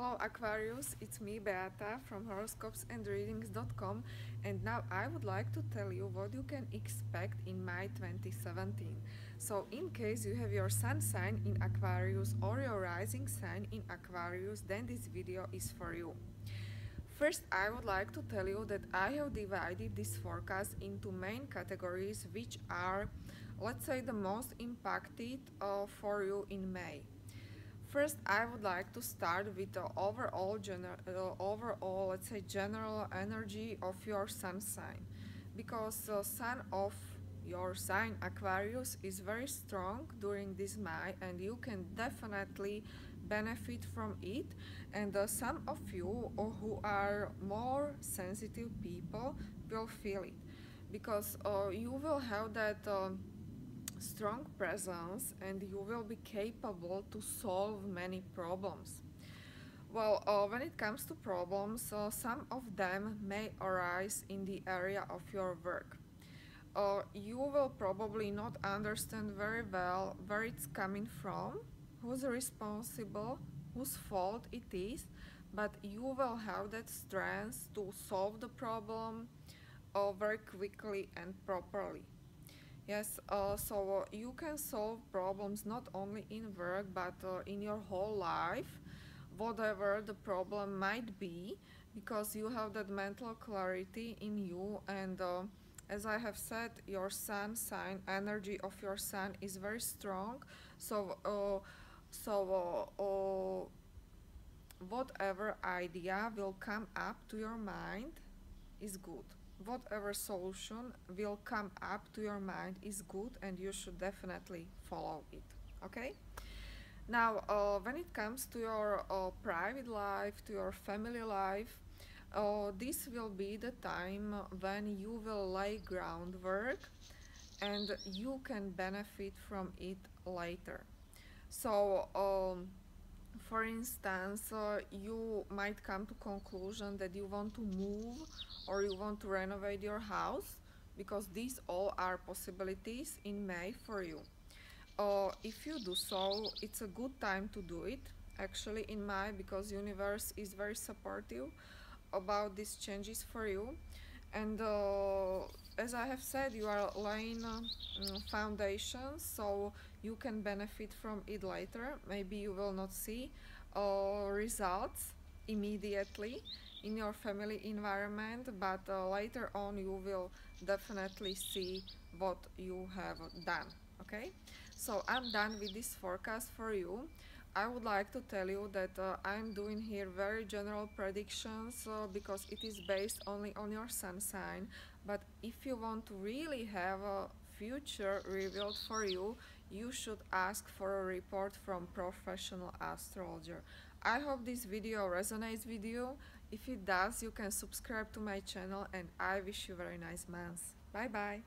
Hello Aquarius, it's me Beata from horoscopesandreadings.com, and now I would like to tell you what you can expect in May 2017. So in case you have your sun sign in Aquarius or your rising sign in Aquarius, then this video is for you. First, I would like to tell you that I have divided this forecast into main categories which are, let's say, the most impacted for you in May. First, I would like to start with the overall, let's say, general energy of your sun sign, because the sun of your sign Aquarius is very strong during this May, and you can definitely benefit from it. And some of you who are more sensitive people will feel it, because you will have that. Strong presence and you will be capable to solve many problems. Well, when it comes to problems, some of them may arise in the area of your work. You will probably not understand very well where it's coming from, who's responsible, whose fault it is, but you will have that strength to solve the problem very quickly and properly. Yes, so you can solve problems not only in work but in your whole life, whatever the problem might be, because you have that mental clarity in you. And as I have said, your sun sign energy of your sun is very strong. So whatever idea will come up to your mind is good. Whatever solution will come up to your mind is good, and you should definitely follow it. Okay, now when it comes to your private life, to your family life, this will be the time when you will lay groundwork and you can benefit from it later. So for instance, you might come to conclusion that you want to move or you want to renovate your house, because these all are possibilities in May for you. If you do so, it's a good time to do it actually in May, because universe is very supportive about these changes for you. And as I have said, you are laying foundations, so you can benefit from it later. Maybe you will not see results immediately in your family environment, but later on you will definitely see what you have done. Okay, so I'm done with this forecast for you. I would like to tell you that I'm doing here very general predictions because it is based only on your sun sign. But if you want to really have a future revealed for you, you should ask for a report from professional astrologer. I hope this video resonates with you. If it does, you can subscribe to my channel, and I wish you a very nice month. Bye bye.